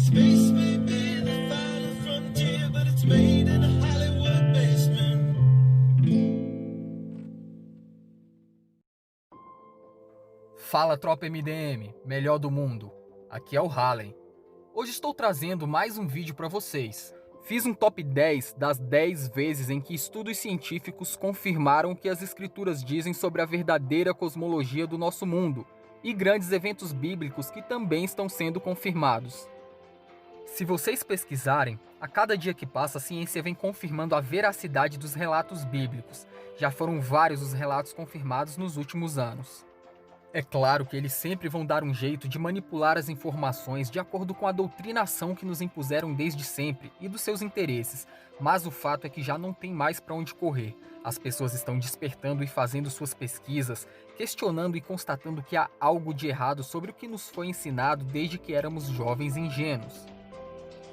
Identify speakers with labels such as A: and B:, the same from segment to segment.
A: Space may be the final frontier, but it's made in a Hollywood basement.
B: Fala, tropa MDM, melhor do mundo. Aqui é o Hallen. Hoje estou trazendo mais um vídeo para vocês. Fiz um top 10 das 10 vezes em que estudos científicos confirmaram o que as escrituras dizem sobre a verdadeira cosmologia do nosso mundo e grandes eventos bíblicos que também estão sendo confirmados. Se vocês pesquisarem, a cada dia que passa a ciência vem confirmando a veracidade dos relatos bíblicos. Já foram vários os relatos confirmados nos últimos anos. É claro que eles sempre vão dar um jeito de manipular as informações de acordo com a doutrinação que nos impuseram desde sempre e dos seus interesses, mas o fato é que já não tem mais para onde correr. As pessoas estão despertando e fazendo suas pesquisas, questionando e constatando que há algo de errado sobre o que nos foi ensinado desde que éramos jovens ingênuos.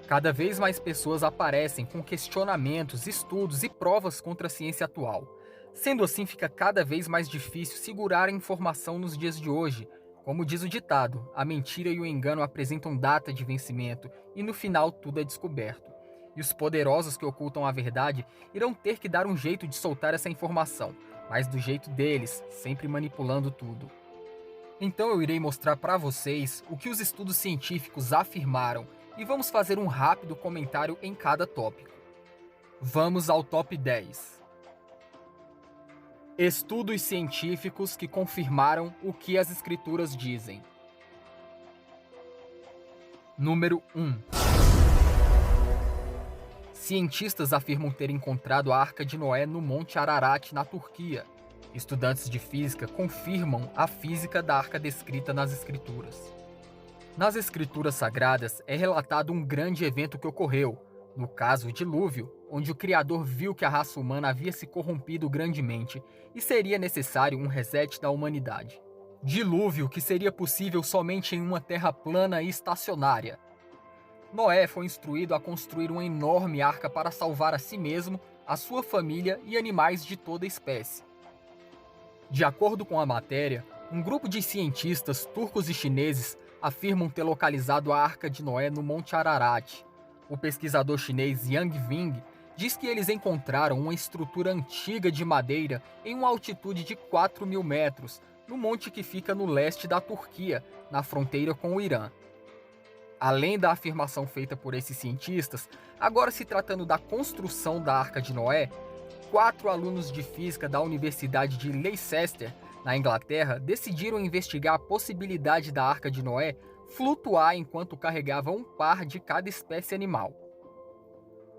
B: Cada vez mais pessoas aparecem com questionamentos, estudos e provas contra a ciência atual. Sendo assim, fica cada vez mais difícil segurar a informação nos dias de hoje. Como diz o ditado, a mentira e o engano apresentam data de vencimento e no final tudo é descoberto. E os poderosos que ocultam a verdade irão ter que dar um jeito de soltar essa informação, mas do jeito deles, sempre manipulando tudo. Então eu irei mostrar para vocês o que os estudos científicos afirmaram e vamos fazer um rápido comentário em cada tópico. Vamos ao top 10. Estudos científicos que confirmaram o que as escrituras dizem. Número 1. Cientistas afirmam ter encontrado a Arca de Noé no Monte Ararat, na Turquia. Estudantes de física confirmam a física da arca descrita nas escrituras. Nas escrituras sagradas é relatado um grande evento que ocorreu, no caso o dilúvio, onde o Criador viu que a raça humana havia se corrompido grandemente e seria necessário um reset da humanidade. Dilúvio que seria possível somente em uma terra plana e estacionária. Noé foi instruído a construir uma enorme arca para salvar a si mesmo, a sua família e animais de toda espécie. De acordo com a matéria, um grupo de cientistas turcos e chineses afirmam ter localizado a Arca de Noé no Monte Ararat. O pesquisador chinês Yang Wing diz que eles encontraram uma estrutura antiga de madeira em uma altitude de 4.000 metros, no monte que fica no leste da Turquia, na fronteira com o Irã. Além da afirmação feita por esses cientistas, agora se tratando da construção da Arca de Noé, 4 alunos de física da Universidade de Leicester, na Inglaterra, decidiram investigar a possibilidade da Arca de Noé flutuar enquanto carregava um par de cada espécie animal.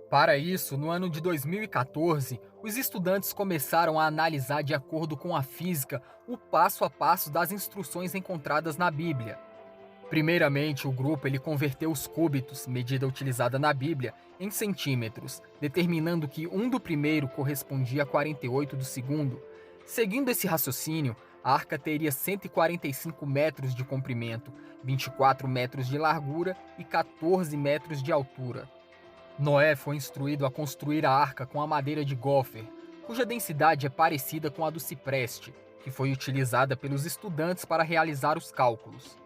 B: Para isso, no ano de 2014, os estudantes começaram a analisar de acordo com a física o passo a passo das instruções encontradas na Bíblia. Primeiramente, o grupo converteu os cúbitos, medida utilizada na Bíblia, em centímetros, determinando que 1 do primeiro correspondia a 48 do segundo. Seguindo esse raciocínio, a arca teria 145 metros de comprimento, 24 metros de largura e 14 metros de altura. Noé foi instruído a construir a arca com a madeira de gopher, cuja densidade é parecida com a do cipreste, que foi utilizada pelos estudantes para realizar os cálculos.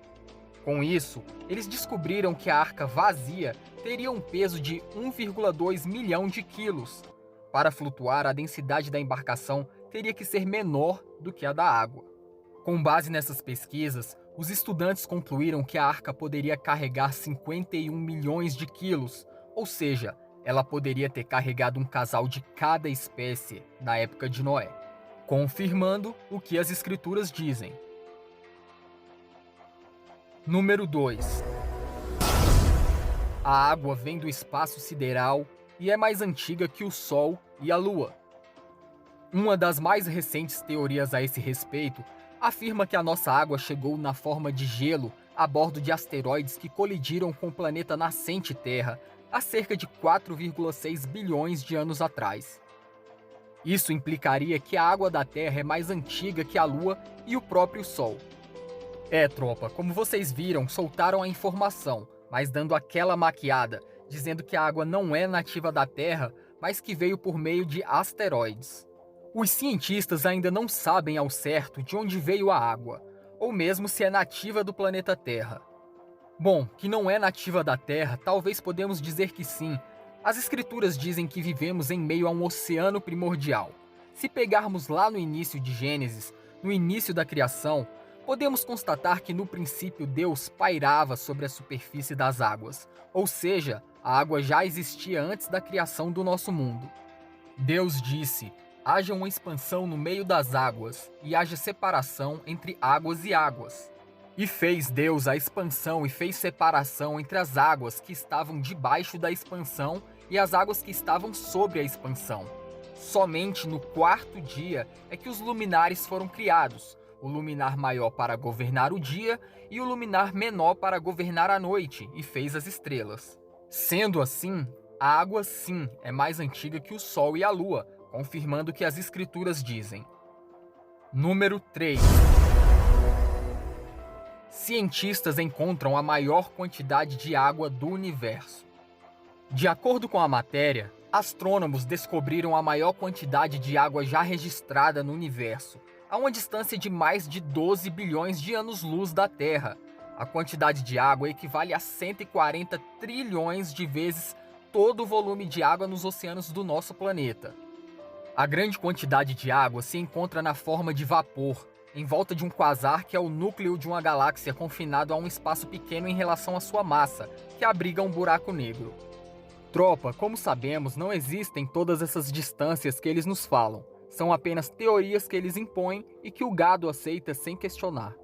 B: Com isso, eles descobriram que a arca vazia teria um peso de 1,2 milhão de quilos. Para flutuar, a densidade da embarcação teria que ser menor do que a da água. Com base nessas pesquisas, os estudantes concluíram que a arca poderia carregar 51 milhões de quilos, ou seja, ela poderia ter carregado um casal de cada espécie na época de Noé, confirmando o que as escrituras dizem. Número 2. A água vem do espaço sideral e é mais antiga que o Sol e a Lua. Uma das mais recentes teorias a esse respeito afirma que a nossa água chegou na forma de gelo a bordo de asteroides que colidiram com o planeta nascente Terra há cerca de 4,6 bilhões de anos atrás. Isso implicaria que a água da Terra é mais antiga que a Lua e o próprio Sol. Tropa, como vocês viram, soltaram a informação, mas dando aquela maquiada, dizendo que a água não é nativa da Terra, mas que veio por meio de asteroides. Os cientistas ainda não sabem ao certo de onde veio a água, ou mesmo se é nativa do planeta Terra. Bom, que não é nativa da Terra, talvez podemos dizer que sim. As escrituras dizem que vivemos em meio a um oceano primordial. Se pegarmos lá no início de Gênesis, no início da criação, podemos constatar que no princípio Deus pairava sobre a superfície das águas, ou seja, a água já existia antes da criação do nosso mundo. Deus disse: haja uma expansão no meio das águas, e haja separação entre águas e águas. E fez Deus a expansão e fez separação entre as águas que estavam debaixo da expansão e as águas que estavam sobre a expansão. Somente no quarto dia é que os luminares foram criados, o luminar maior para governar o dia e o luminar menor para governar a noite, e fez as estrelas. Sendo assim, a água sim é mais antiga que o Sol e a Lua, confirmando o que as Escrituras dizem. Número 3. Cientistas encontram a maior quantidade de água do universo. De acordo com a matéria, astrônomos descobriram a maior quantidade de água já registrada no universo, a uma distância de mais de 12 bilhões de anos-luz da Terra. A quantidade de água equivale a 140 trilhões de vezes todo o volume de água nos oceanos do nosso planeta. A grande quantidade de água se encontra na forma de vapor, em volta de um quasar, que é o núcleo de uma galáxia confinado a um espaço pequeno em relação à sua massa, que abriga um buraco negro. Tropa, como sabemos, não existem todas essas distâncias que eles nos falam. São apenas teorias que eles impõem e que o gado aceita sem questionar.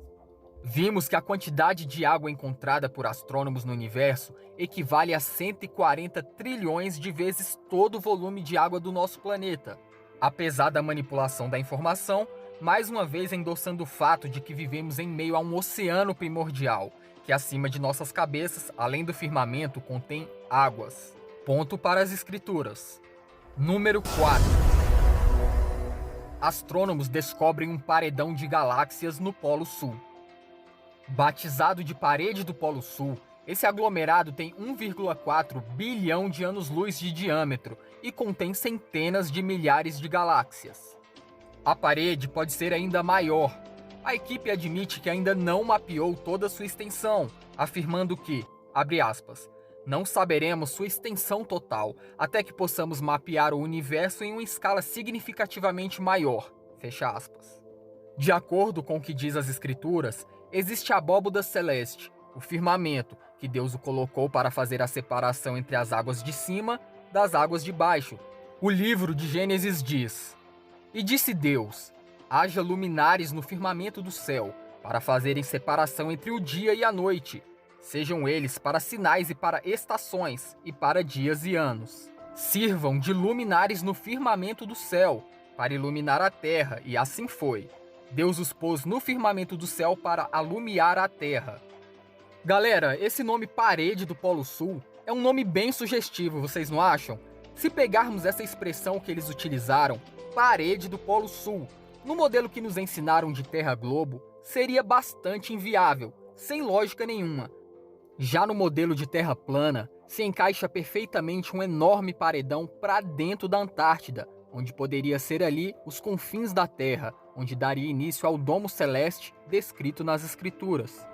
B: Vimos que a quantidade de água encontrada por astrônomos no universo equivale a 140 trilhões de vezes todo o volume de água do nosso planeta. Apesar da manipulação da informação, mais uma vez endossando o fato de que vivemos em meio a um oceano primordial, que acima de nossas cabeças, além do firmamento, contém águas. Ponto para as escrituras. Número 4. Astrônomos descobrem um paredão de galáxias no Polo Sul. Batizado de Parede do Polo Sul, esse aglomerado tem 1,4 bilhão de anos-luz de diâmetro e contém centenas de milhares de galáxias. A parede pode ser ainda maior. A equipe admite que ainda não mapeou toda sua extensão, afirmando que, abre aspas, não saberemos sua extensão total até que possamos mapear o universo em uma escala significativamente maior, fecha aspas. De acordo com o que diz as Escrituras, existe a abóboda celeste, o firmamento, que Deus o colocou para fazer a separação entre as águas de cima das águas de baixo. O livro de Gênesis diz: E disse Deus: haja luminares no firmamento do céu, para fazerem separação entre o dia e a noite. Sejam eles para sinais e para estações, e para dias e anos. Sirvam de luminares no firmamento do céu, para iluminar a terra, e assim foi. Deus os pôs no firmamento do céu para alumiar a terra. Galera, esse nome Parede do Polo Sul é um nome bem sugestivo, vocês não acham? Se pegarmos essa expressão que eles utilizaram, Parede do Polo Sul, no modelo que nos ensinaram de Terra Globo, seria bastante inviável, sem lógica nenhuma. Já no modelo de Terra plana, se encaixa perfeitamente um enorme paredão para dentro da Antártida, onde poderia ser ali os confins da Terra, onde daria início ao domo celeste descrito nas Escrituras.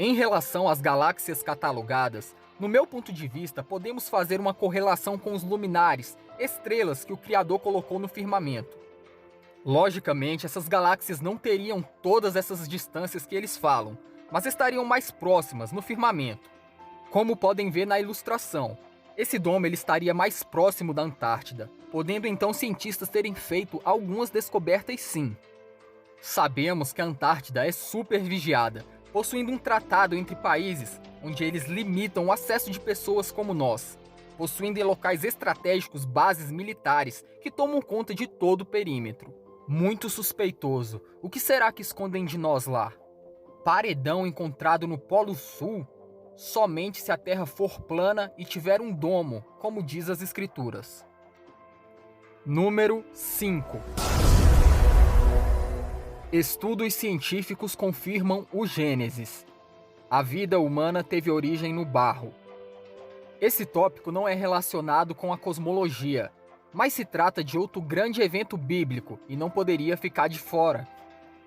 B: Em relação às galáxias catalogadas, no meu ponto de vista, podemos fazer uma correlação com os luminares, estrelas que o Criador colocou no firmamento. Logicamente, essas galáxias não teriam todas essas distâncias que eles falam, mas estariam mais próximas no firmamento. Como podem ver na ilustração, esse domo ele estaria mais próximo da Antártida, podendo então cientistas terem feito algumas descobertas sim. Sabemos que a Antártida é super vigiada, possuindo um tratado entre países onde eles limitam o acesso de pessoas como nós, possuindo em locais estratégicos bases militares que tomam conta de todo o perímetro. Muito suspeitoso. O que será que escondem de nós lá? Paredão encontrado no Polo Sul? Somente se a Terra for plana e tiver um domo, como diz as Escrituras. Número 5. Estudos científicos confirmam o Gênesis. A vida humana teve origem no barro. Esse tópico não é relacionado com a cosmologia, mas se trata de outro grande evento bíblico e não poderia ficar de fora.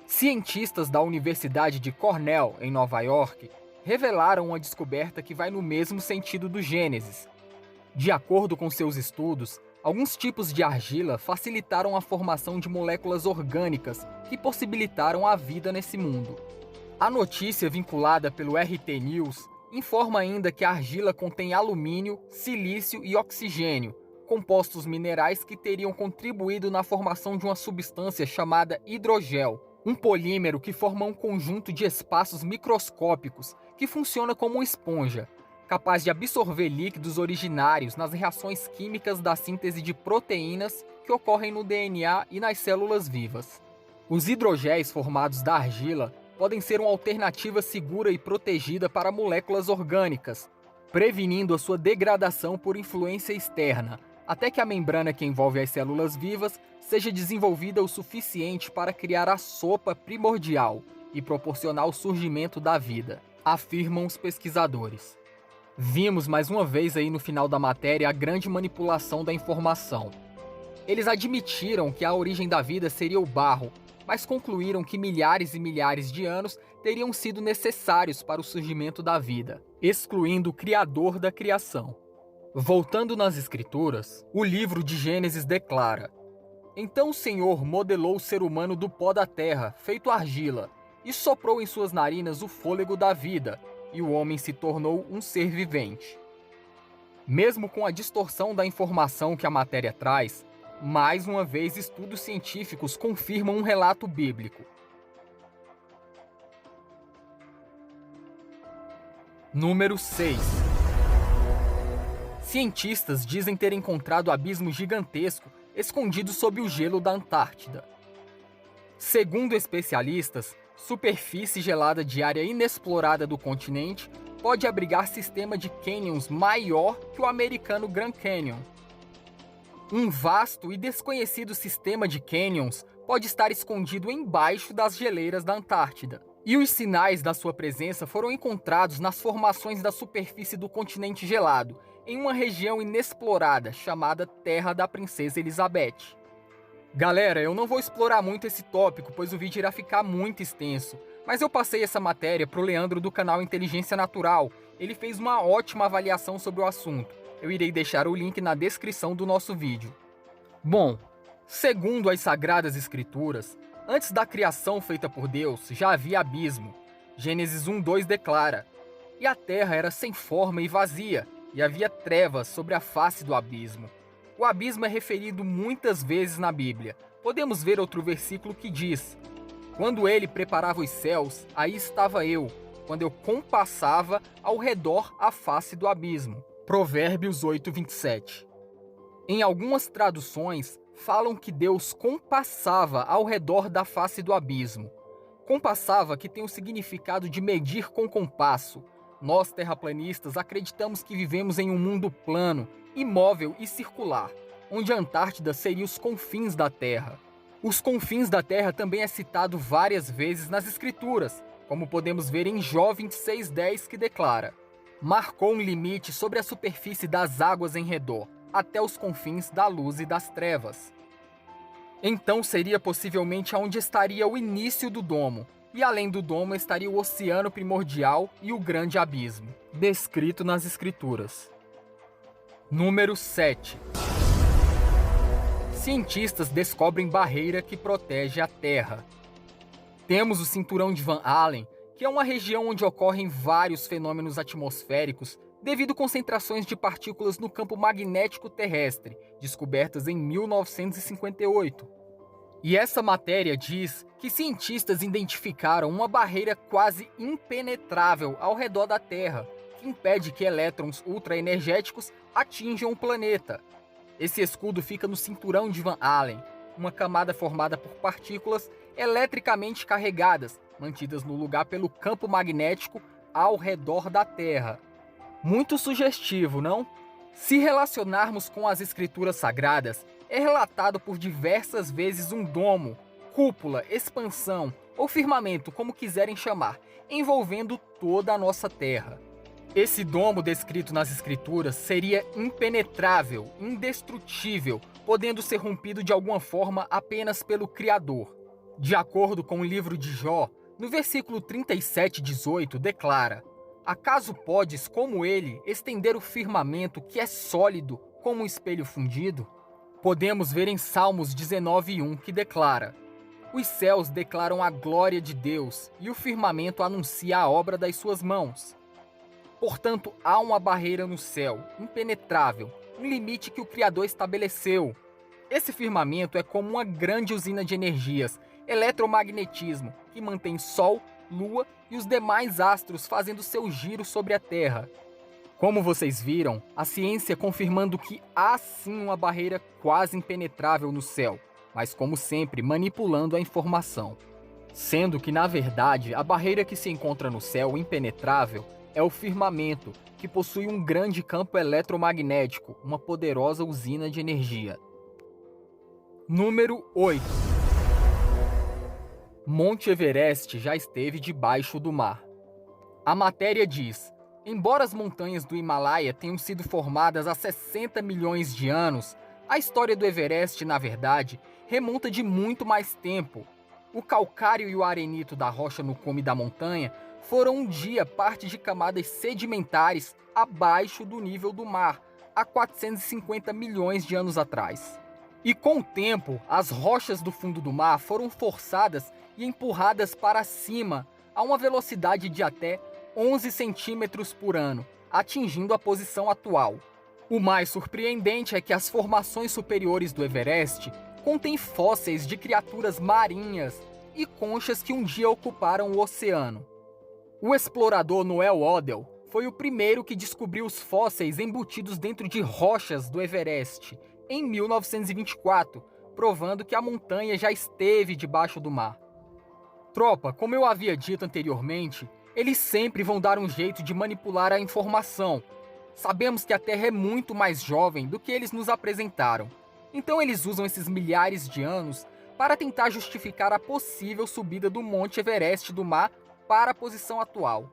B: Cientistas da Universidade de Cornell, em Nova York, revelaram uma descoberta que vai no mesmo sentido do Gênesis. De acordo com seus estudos, alguns tipos de argila facilitaram a formação de moléculas orgânicas que possibilitaram a vida nesse mundo. A notícia vinculada pelo RT News informa ainda que a argila contém alumínio, silício e oxigênio, compostos minerais que teriam contribuído na formação de uma substância chamada hidrogel, um polímero que forma um conjunto de espaços microscópicos que funciona como uma esponja, capaz de absorver líquidos originários nas reações químicas da síntese de proteínas que ocorrem no DNA e nas células vivas. Os hidrogéis formados da argila podem ser uma alternativa segura e protegida para moléculas orgânicas, prevenindo a sua degradação por influência externa, até que a membrana que envolve as células vivas seja desenvolvida o suficiente para criar a sopa primordial e proporcionar o surgimento da vida, afirmam os pesquisadores. Vimos mais uma vez aí no final da matéria a grande manipulação da informação. Eles admitiram que a origem da vida seria o barro, mas concluíram que milhares e milhares de anos teriam sido necessários para o surgimento da vida, excluindo o Criador da criação. Voltando nas Escrituras, o livro de Gênesis declara: Então o Senhor modelou o ser humano do pó da terra, feito argila, e soprou em suas narinas o fôlego da vida, e o homem se tornou um ser vivente. Mesmo com a distorção da informação que a matéria traz, mais uma vez estudos científicos confirmam um relato bíblico. Número 6. Cientistas dizem ter encontrado abismo gigantesco escondido sob o gelo da Antártida. Segundo especialistas, superfície gelada de área inexplorada do continente pode abrigar sistema de cânions maior que o americano Grand Canyon. Um vasto e desconhecido sistema de cânions pode estar escondido embaixo das geleiras da Antártida. E os sinais da sua presença foram encontrados nas formações da superfície do continente gelado, em uma região inexplorada chamada Terra da Princesa Elizabeth. Galera, eu não vou explorar muito esse tópico, pois o vídeo irá ficar muito extenso, mas eu passei essa matéria para o Leandro do canal Inteligência Natural. Ele fez uma ótima avaliação sobre o assunto. Eu irei deixar o link na descrição do nosso vídeo. Bom, segundo as Sagradas Escrituras, antes da criação feita por Deus, já havia abismo. Gênesis 1:2 declara: E a terra era sem forma e vazia, e havia trevas sobre a face do abismo. O abismo é referido muitas vezes na Bíblia. Podemos ver outro versículo que diz: Quando ele preparava os céus, aí estava eu, quando eu compassava ao redor a face do abismo. Provérbios 8:27. Em algumas traduções, falam que Deus compassava ao redor da face do abismo. Compassava, que tem o significado de medir com compasso. Nós, terraplanistas, acreditamos que vivemos em um mundo plano, imóvel e circular, onde a Antártida seria os confins da Terra. Os confins da Terra também é citado várias vezes nas Escrituras, como podemos ver em Jó 26:10, que declara: Marcou um limite sobre a superfície das águas em redor, até os confins da luz e das trevas. Então seria possivelmente onde estaria o início do domo, e além do domo estaria o oceano primordial e o grande abismo, descrito nas Escrituras. Número 7. Cientistas descobrem barreira que protege a Terra. Temos o cinturão de Van Allen, que é uma região onde ocorrem vários fenômenos atmosféricos devido a concentrações de partículas no campo magnético terrestre, descobertas em 1958. E essa matéria diz que cientistas identificaram uma barreira quase impenetrável ao redor da Terra, que impede que elétrons ultraenergéticos atinjam o planeta. Esse escudo fica no cinturão de Van Allen, uma camada formada por partículas eletricamente carregadas, mantidas no lugar pelo campo magnético ao redor da Terra. Muito sugestivo, não? Se relacionarmos com as Escrituras Sagradas, é relatado por diversas vezes um domo, cúpula, expansão ou firmamento, como quiserem chamar, envolvendo toda a nossa Terra. Esse domo descrito nas Escrituras seria impenetrável, indestrutível, podendo ser rompido de alguma forma apenas pelo Criador. De acordo com o livro de Jó, no versículo 37:18 declara: Acaso podes, como ele, estender o firmamento que é sólido como um espelho fundido? Podemos ver em Salmos 19:1 que declara: os céus declaram a glória de Deus e o firmamento anuncia a obra das suas mãos. Portanto, há uma barreira no céu, impenetrável, um limite que o Criador estabeleceu. Esse firmamento é como uma grande usina de energias, eletromagnetismo, que mantém Sol, Lua e os demais astros fazendo seu giro sobre a Terra. Como vocês viram, a ciência confirmando que há sim uma barreira quase impenetrável no céu, mas como sempre manipulando a informação. Sendo que, na verdade, a barreira que se encontra no céu impenetrável é o firmamento, que possui um grande campo eletromagnético, uma poderosa usina de energia. Número 8. Monte Everest já esteve debaixo do mar. A matéria diz: embora as montanhas do Himalaia tenham sido formadas há 60 milhões de anos, a história do Everest, na verdade, remonta de muito mais tempo. O calcário e o arenito da rocha no cume da montanha foram um dia parte de camadas sedimentares abaixo do nível do mar, há 450 milhões de anos atrás. E com o tempo, as rochas do fundo do mar foram forçadas e empurradas para cima a uma velocidade de até 11 centímetros por ano, atingindo a posição atual. O mais surpreendente é que as formações superiores do Everest contêm fósseis de criaturas marinhas e conchas que um dia ocuparam o oceano. O explorador Noel Odell foi o primeiro que descobriu os fósseis embutidos dentro de rochas do Everest em 1924, provando que a montanha já esteve debaixo do mar. Tropa, como eu havia dito anteriormente, eles sempre vão dar um jeito de manipular a informação. Sabemos que a Terra é muito mais jovem do que eles nos apresentaram. Então eles usam esses milhares de anos para tentar justificar a possível subida do Monte Everest do mar para a posição atual.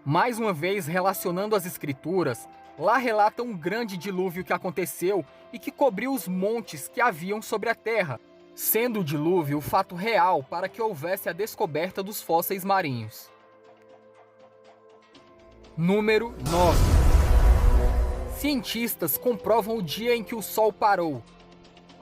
B: Mais uma vez, relacionando as escrituras, lá relata um grande dilúvio que aconteceu e que cobriu os montes que haviam sobre a Terra, sendo o dilúvio o fato real para que houvesse a descoberta dos fósseis marinhos. Número 9. Cientistas comprovam o dia em que o Sol parou.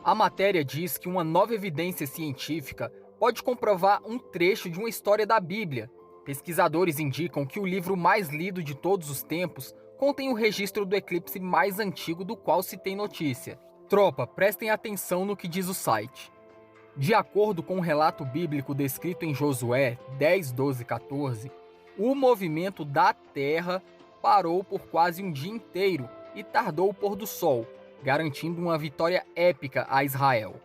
B: A matéria diz que uma nova evidência científica pode comprovar um trecho de uma história da Bíblia. Pesquisadores indicam que o livro mais lido de todos os tempos contém o registro do eclipse mais antigo do qual se tem notícia. Tropa, prestem atenção no que diz o site. De acordo com o relato bíblico descrito em Josué 10, 12 e 14, o movimento da Terra parou por quase um dia inteiro e tardou o pôr do sol, garantindo uma vitória épica a Israel.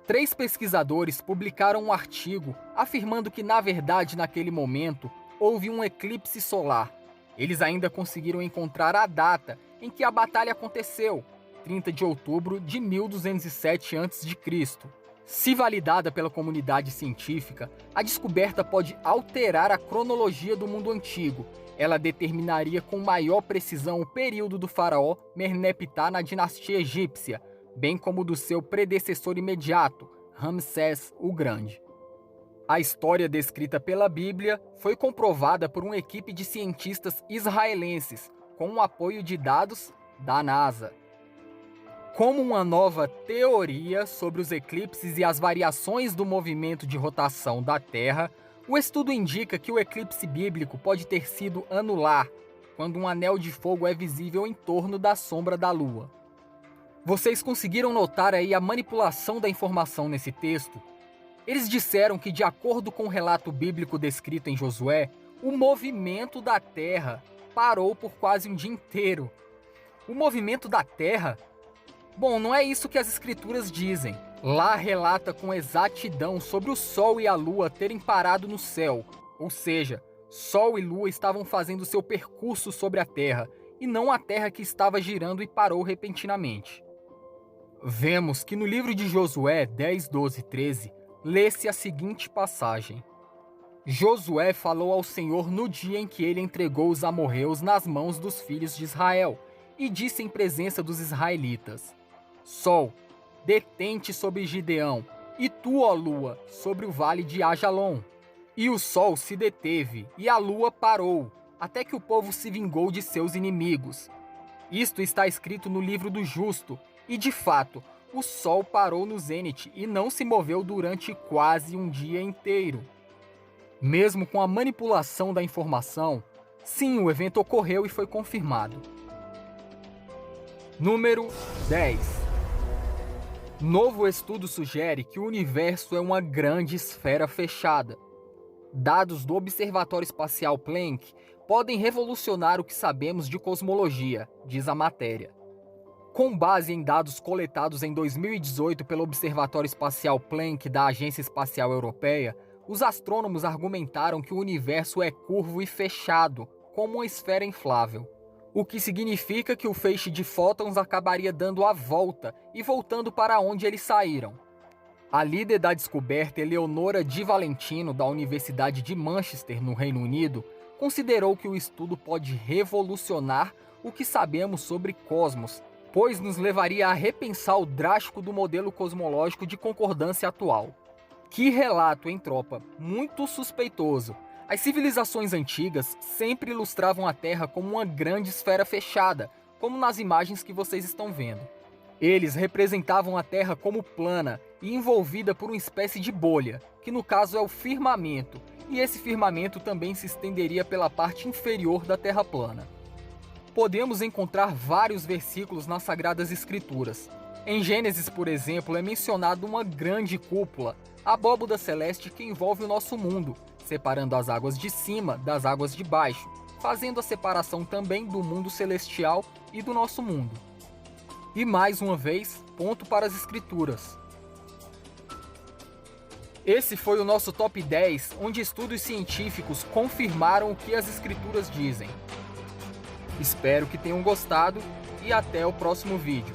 B: 3 pesquisadores publicaram um artigo afirmando que, na verdade, naquele momento, houve um eclipse solar. Eles ainda conseguiram encontrar a data em que a batalha aconteceu, 30 de outubro de 1207 a.C. Se validada pela comunidade científica, a descoberta pode alterar a cronologia do mundo antigo. Ela determinaria com maior precisão o período do faraó Merneptah na dinastia egípcia, bem como do seu predecessor imediato, Ramsés o Grande. A história descrita pela Bíblia foi comprovada por uma equipe de cientistas israelenses, com o apoio de dados da NASA. Como uma nova teoria sobre os eclipses e as variações do movimento de rotação da Terra, o estudo indica que o eclipse bíblico pode ter sido anular, quando um anel de fogo é visível em torno da sombra da Lua. Vocês conseguiram notar aí a manipulação da informação nesse texto? Eles disseram que, de acordo com o relato bíblico descrito em Josué, o movimento da Terra parou por quase um dia inteiro. O movimento da Terra? Bom, não é isso que as escrituras dizem. Lá relata com exatidão sobre o Sol e a Lua terem parado no céu, ou seja, Sol e Lua estavam fazendo seu percurso sobre a Terra, e não a Terra que estava girando e parou repentinamente. Vemos que no livro de Josué 10, 12 e 13, lê-se a seguinte passagem: Josué falou ao Senhor no dia em que ele entregou os amorreus nas mãos dos filhos de Israel, e disse em presença dos israelitas: Sol, detente sobre Gideão, e tu, ó Lua, sobre o vale de Ajalon. E o sol se deteve, e a lua parou, até que o povo se vingou de seus inimigos. Isto está escrito no livro do Justo, e de fato, o sol parou no zênite e não se moveu durante quase um dia inteiro. Mesmo com a manipulação da informação, sim, o evento ocorreu e foi confirmado. Número 10. Novo estudo sugere que o universo é uma grande esfera fechada. Dados do Observatório Espacial Planck podem revolucionar o que sabemos de cosmologia, diz a matéria. Com base em dados coletados em 2018 pelo Observatório Espacial Planck da Agência Espacial Europeia, os astrônomos argumentaram que o universo é curvo e fechado, como uma esfera inflável, o que significa que o feixe de fótons acabaria dando a volta e voltando para onde eles saíram. A líder da descoberta, Eleonora Di Valentino, da Universidade de Manchester, no Reino Unido, considerou que o estudo pode revolucionar o que sabemos sobre cosmos, pois nos levaria a repensar o drástico do modelo cosmológico de concordância atual. Que relato, hein, tropa? Muito suspeitoso. As civilizações antigas sempre ilustravam a Terra como uma grande esfera fechada, como nas imagens que vocês estão vendo. Eles representavam a Terra como plana e envolvida por uma espécie de bolha, que no caso é o firmamento, e esse firmamento também se estenderia pela parte inferior da Terra plana. Podemos encontrar vários versículos nas Sagradas Escrituras. Em Gênesis, por exemplo, é mencionado uma grande cúpula, a abóboda celeste que envolve o nosso mundo, separando as águas de cima das águas de baixo, fazendo a separação também do mundo celestial e do nosso mundo. E mais uma vez, ponto para as Escrituras. Esse foi o nosso Top 10, onde estudos científicos confirmaram o que as Escrituras dizem. Espero que tenham gostado e até o próximo vídeo.